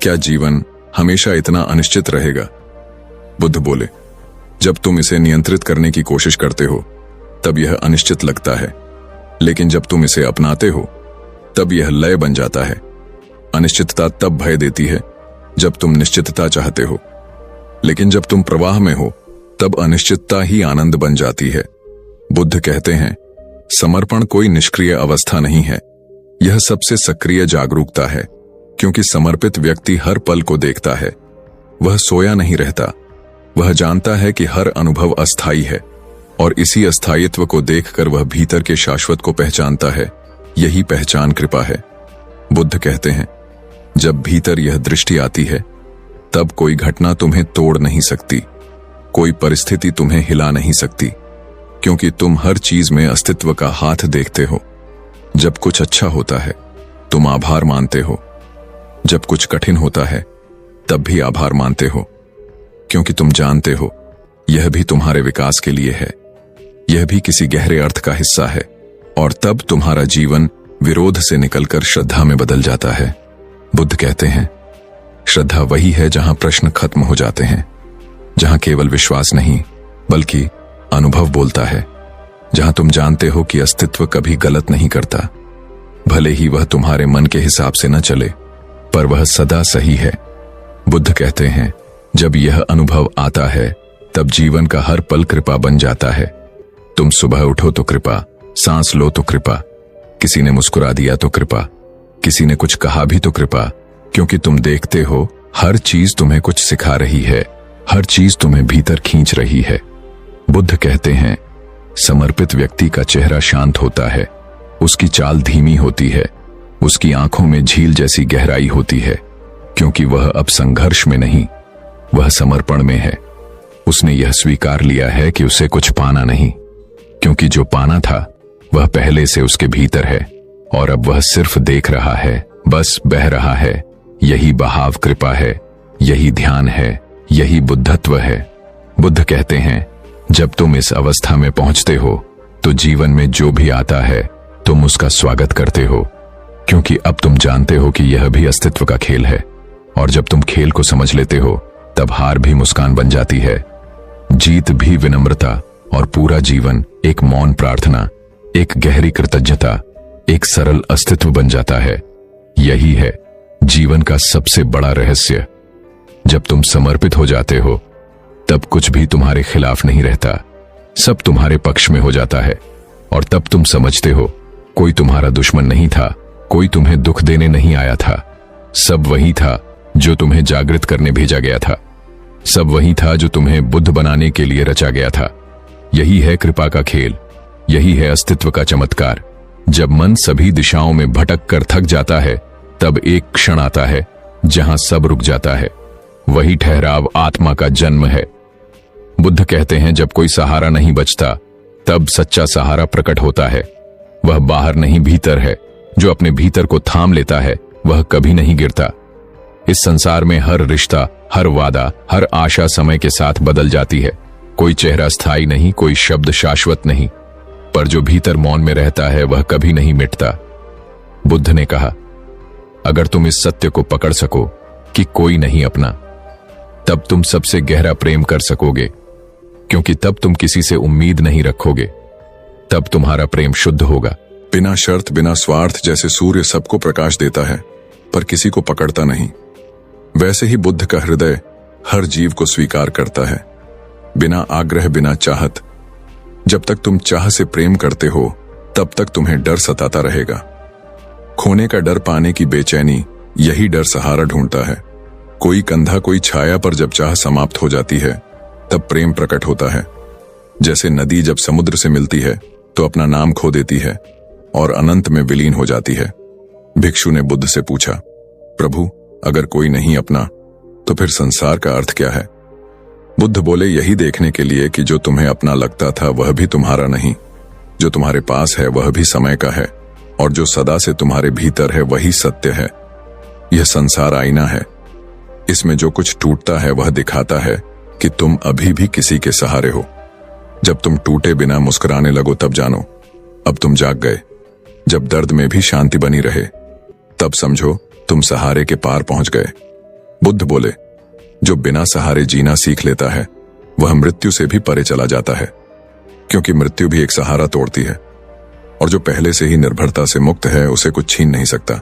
क्या जीवन हमेशा इतना अनिश्चित रहेगा? बुद्ध बोले, जब तुम इसे नियंत्रित करने की कोशिश करते हो तब यह अनिश्चित लगता है, लेकिन जब तुम इसे अपनाते हो तब यह लय बन जाता है। अनिश्चितता तब भय देती है जब तुम निश्चितता चाहते हो, लेकिन जब तुम प्रवाह में हो तब अनिश्चितता ही आनंद बन जाती है। बुद्ध कहते हैं, समर्पण कोई निष्क्रिय अवस्था नहीं है, यह सबसे सक्रिय जागरूकता है, क्योंकि समर्पित व्यक्ति हर पल को देखता है। वह सोया नहीं रहता, वह जानता है कि हर अनुभव अस्थायी है, और इसी अस्थायित्व को देखकर वह भीतर के शाश्वत को पहचानता है। यही पहचान कृपा है। बुद्ध कहते हैं, जब भीतर यह दृष्टि आती है तब कोई घटना तुम्हें तोड़ नहीं सकती, कोई परिस्थिति तुम्हें हिला नहीं सकती, क्योंकि तुम हर चीज में अस्तित्व का हाथ देखते हो। जब कुछ अच्छा होता है तुम आभार मानते हो, जब कुछ कठिन होता है तब भी आभार मानते हो, क्योंकि तुम जानते हो यह भी तुम्हारे विकास के लिए है, यह भी किसी गहरे अर्थ का हिस्सा है। और तब तुम्हारा जीवन विरोध से निकलकर श्रद्धा में बदल जाता है। बुद्ध कहते हैं, श्रद्धा वही है जहां प्रश्न खत्म हो जाते हैं, जहां केवल विश्वास नहीं बल्कि अनुभव बोलता है, जहां तुम जानते हो कि अस्तित्व कभी गलत नहीं करता, भले ही वह तुम्हारे मन के हिसाब से न चले, पर वह सदा सही है। बुद्ध कहते हैं, जब यह अनुभव आता है तब जीवन का हर पल कृपा बन जाता है। तुम सुबह उठो तो कृपा, सांस लो तो कृपा, किसी ने मुस्कुरा दिया तो कृपा, किसी ने कुछ कहा भी तो कृपा, क्योंकि तुम देखते हो हर चीज तुम्हें कुछ सिखा रही है, हर चीज तुम्हें भीतर खींच रही है। बुद्ध कहते हैं, समर्पित व्यक्ति का चेहरा शांत होता है, उसकी चाल धीमी होती है, उसकी आंखों में झील जैसी गहराई होती है, क्योंकि वह अब संघर्ष में नहीं, वह समर्पण में है। उसने यह स्वीकार लिया है कि उसे कुछ पाना नहीं, क्योंकि जो पाना था वह पहले से उसके भीतर है, और अब वह सिर्फ देख रहा है, बस बह रहा है। यही बहाव कृपा है, यही ध्यान है, यही बुद्धत्व है। बुद्ध कहते हैं, जब तुम इस अवस्था में पहुंचते हो तो जीवन में जो भी आता है तुम उसका स्वागत करते हो, क्योंकि अब तुम जानते हो कि यह भी अस्तित्व का खेल है, और जब तुम खेल को समझ लेते हो तब हार भी मुस्कान बन जाती है, जीत भी विनम्रता, और पूरा जीवन एक मौन प्रार्थना, एक गहरी कृतज्ञता, एक सरल अस्तित्व बन जाता है। यही है जीवन का सबसे बड़ा रहस्य। जब तुम समर्पित हो जाते हो तब कुछ भी तुम्हारे खिलाफ नहीं रहता, सब तुम्हारे पक्ष में हो जाता है, और तब तुम समझते हो कोई तुम्हारा दुश्मन नहीं था, कोई तुम्हें दुख देने नहीं आया था, सब वही था जो तुम्हें जागृत करने भेजा गया था, सब वही था जो तुम्हें बुद्ध बनाने के लिए रचा गया था। यही है कृपा का खेल, यही है अस्तित्व का चमत्कार। जब मन सभी दिशाओं में भटक कर थक जाता है तब एक क्षण आता है जहां सब रुक जाता है, वही ठहराव आत्मा का जन्म है। बुद्ध कहते हैं, जब कोई सहारा नहीं बचता तब सच्चा सहारा प्रकट होता है। वह बाहर नहीं भीतर है, जो अपने भीतर को थाम लेता है वह कभी नहीं गिरता। इस संसार में हर रिश्ता, हर वादा, हर आशा समय के साथ बदल जाती है, कोई चेहरा स्थायी नहीं, कोई शब्द शाश्वत नहीं, पर जो भीतर मौन में रहता है वह कभी नहीं मिटता। बुद्ध ने कहा, अगर तुम इस सत्य को पकड़ सको कि कोई नहीं अपना, तब तुम सबसे गहरा प्रेम कर सकोगे, क्योंकि तब तुम किसी से उम्मीद नहीं रखोगे, तब तुम्हारा प्रेम शुद्ध होगा। बिना शर्त, बिना स्वार्थ, जैसे सूर्य सबको प्रकाश देता है पर किसी को पकड़ता नहीं, वैसे ही बुद्ध का हृदय हर जीव को स्वीकार करता है, बिना आग्रह, बिना चाहत। जब तक तुम चाह से प्रेम करते हो तब तक तुम्हें डर सताता रहेगा। खोने का डर, पाने की बेचैनी, यही डर सहारा ढूंढता है। कोई कंधा, कोई छाया, पर जब चाह समाप्त हो जाती है तब प्रेम प्रकट होता है। जैसे नदी जब समुद्र से मिलती है तो अपना नाम खो देती है और अनंत में विलीन हो जाती है, भिक्षु ने बुद्ध से पूछा, प्रभु, अगर कोई नहीं अपना तो फिर संसार का अर्थ क्या है? बुद्ध बोले, यही देखने के लिए कि जो तुम्हें अपना लगता था वह भी तुम्हारा नहीं, जो तुम्हारे पास है वह भी समय का है, और जो सदा से तुम्हारे भीतर है वही सत्य है। यह संसार आईना है। इसमें जो कुछ टूटता है वह दिखाता है कि तुम अभी भी किसी के सहारे हो। जब तुम टूटे बिना मुस्कुराने लगो तब जानो अब तुम जाग गए। जब दर्द में भी शांति बनी रहे तब समझो तुम सहारे के पार पहुंच गए। बुद्ध बोले, जो बिना सहारे जीना सीख लेता है वह मृत्यु से भी परे चला जाता है, क्योंकि मृत्यु भी एक सहारा तोड़ती है, और जो पहले से ही निर्भरता से मुक्त है उसे कुछ छीन नहीं सकता।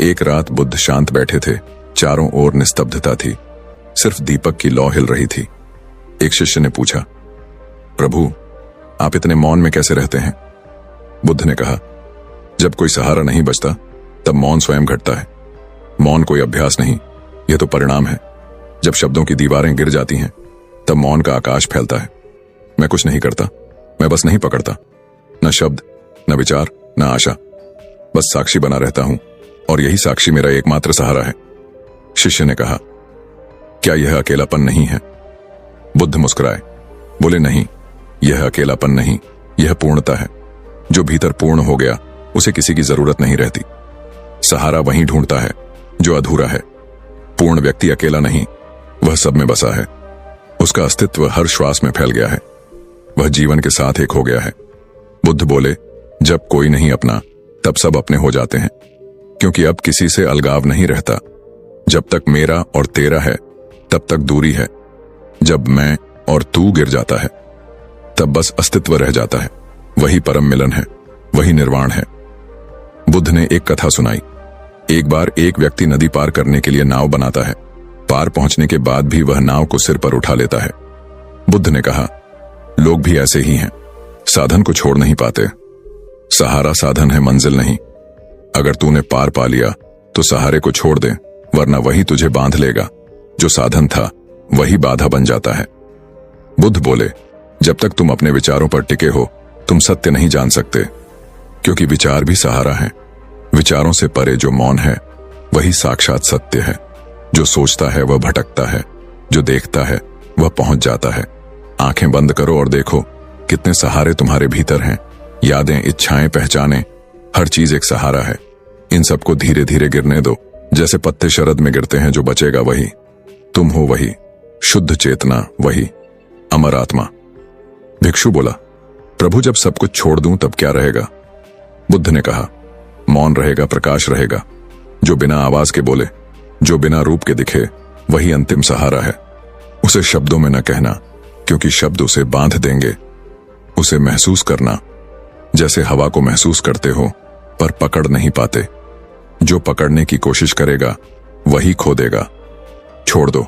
एक रात बुद्ध शांत बैठे थे। चारों ओर निस्तब्धता थी, सिर्फ दीपक की लौ हिल रही थी। एक शिष्य ने पूछा, प्रभु, आप इतने मौन में कैसे रहते हैं? बुद्ध ने कहा, जब कोई सहारा नहीं बचता तब मौन स्वयं घटता है। मौन कोई अभ्यास नहीं, यह तो परिणाम है। जब शब्दों की दीवारें गिर जाती हैं तब मौन का आकाश फैलता है। मैं कुछ नहीं करता, मैं बस नहीं पकड़ता, न शब्द, न विचार, न आशा, बस साक्षी बना रहता हूं, और यही साक्षी मेरा एकमात्र सहारा है। शिष्य ने कहा, क्या यह अकेलापन नहीं है? बुद्ध मुस्कुराए, बोले, नहीं, यह अकेलापन नहीं, यह पूर्णता है। जो भीतर पूर्ण हो गया उसे किसी की जरूरत नहीं रहती। सहारा वहीं ढूंढता है जो अधूरा है। पूर्ण व्यक्ति अकेला नहीं, वह सब में बसा है। उसका अस्तित्व हर श्वास में फैल गया है। वह जीवन के साथ एक हो गया है। बुद्ध बोले, जब कोई नहीं अपना तब सब अपने हो जाते हैं, क्योंकि अब किसी से अलगाव नहीं रहता। जब तक मेरा और तेरा है तब तक दूरी है। जब मैं और तू गिर जाता है तब बस अस्तित्व रह जाता है। वही परम मिलन है, वही निर्वाण है। बुद्ध ने एक कथा सुनाई। एक बार एक व्यक्ति नदी पार करने के लिए नाव बनाता है। पार पहुंचने के बाद भी वह नाव को सिर पर उठा लेता है। बुद्ध ने कहा, लोग भी ऐसे ही हैं, साधन को छोड़ नहीं पाते। सहारा साधन है, मंजिल नहीं। अगर तूने पार पा लिया तो सहारे को छोड़ दे, वरना वही तुझे बांध लेगा। जो साधन था वही बाधा बन जाता है। बुद्ध बोले, जब तक तुम अपने विचारों पर टिके हो तुम सत्य नहीं जान सकते, क्योंकि विचार भी सहारा है। विचारों से परे जो मौन है वही साक्षात सत्य है। जो सोचता है वह भटकता है, जो देखता है वह पहुंच जाता है। आंखें बंद करो और देखो कितने सहारे तुम्हारे भीतर हैं। यादें, इच्छाएं, पहचानें, हर चीज एक सहारा है। इन सबको धीरे धीरे गिरने दो, जैसे पत्ते शरद में गिरते हैं। जो बचेगा वही तुम हो, वही शुद्ध चेतना, वही अमर आत्मा। भिक्षु बोला, प्रभु, जब सब कुछ छोड़ दूं तब क्या रहेगा? बुद्ध ने कहा, मौन रहेगा, प्रकाश रहेगा। जो बिना आवाज के बोले, जो बिना रूप के दिखे, वही अंतिम सहारा है। उसे शब्दों में न कहना, क्योंकि शब्द उसे बांध देंगे। उसे महसूस करना, जैसे हवा को महसूस करते हो पर पकड़ नहीं पाते। जो पकड़ने की कोशिश करेगा वही खो देगा। छोड़ दो,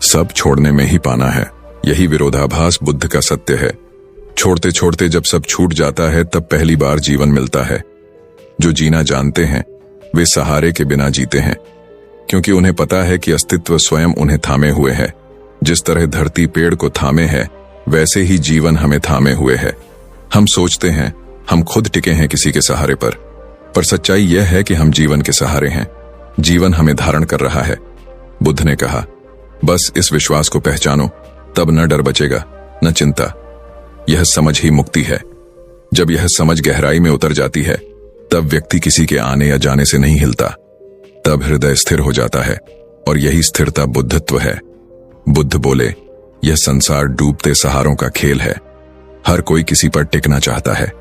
सब छोड़ने में ही पाना है। यही विरोधाभास बुद्ध का सत्य है। छोड़ते छोड़ते जब सब छूट जाता है तब पहली बार जीवन मिलता है। जो जीना जानते हैं वे सहारे के बिना जीते हैं, क्योंकि उन्हें पता है कि अस्तित्व स्वयं उन्हें थामे हुए है। जिस तरह धरती पेड़ को थामे है वैसे ही जीवन हमें थामे हुए है। हम सोचते हैं हम खुद टिके हैं किसी के सहारे पर सच्चाई यह है कि हम जीवन के सहारे हैं। जीवन हमें धारण कर रहा है। बुद्ध ने कहा, बस इस विश्वास को पहचानो, तब न डर बचेगा न चिंता। यह समझ ही मुक्ति है। जब यह समझ गहराई में उतर जाती है तब व्यक्ति किसी के आने या जाने से नहीं हिलता। तब हृदय स्थिर हो जाता है, और यही स्थिरता बुद्धत्व है। बुद्ध बोले, यह संसार डूबते सहारों का खेल है। हर कोई किसी पर टिकना चाहता है,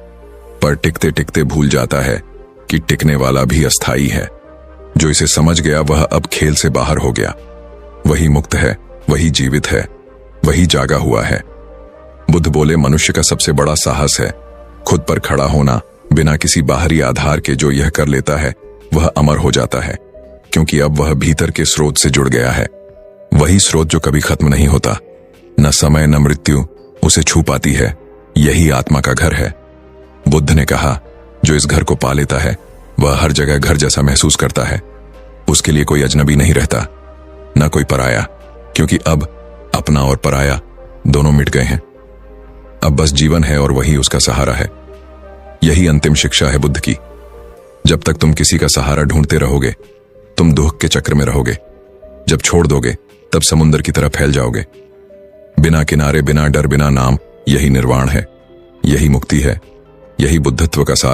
पर टिकते टिकते भूल जाता है कि टिकने वाला भी अस्थाई है। जो इसे समझ गया वह अब खेल से बाहर हो गया। वही मुक्त है, वही जीवित है, वही जागा हुआ है। बुद्ध बोले, मनुष्य का सबसे बड़ा साहस है खुद पर खड़ा होना, बिना किसी बाहरी आधार के। जो यह कर लेता है वह अमर हो जाता है, क्योंकि अब वह भीतर के स्रोत से जुड़ गया है। वही स्रोत जो कभी खत्म नहीं होता। न समय न मृत्यु उसे छू पाती है। यही आत्मा का घर है। बुद्ध ने कहा, जो इस घर को पा लेता है वह हर जगह घर जैसा महसूस करता है। उसके लिए कोई अजनबी नहीं रहता, न कोई पराया, क्योंकि अब अपना और पराया दोनों मिट गए हैं। अब बस जीवन है और वही उसका सहारा है। यही अंतिम शिक्षा है बुद्ध की। जब तक तुम किसी का सहारा ढूंढते रहोगे तुम दुख के चक्र में रहोगे। जब छोड़ दोगे तब समुद्र की तरह फैल जाओगे। बिना किनारे, बिना डर, बिना नाम, यही निर्वाण है, यही मुक्ति है, यही बुद्धत्व का सार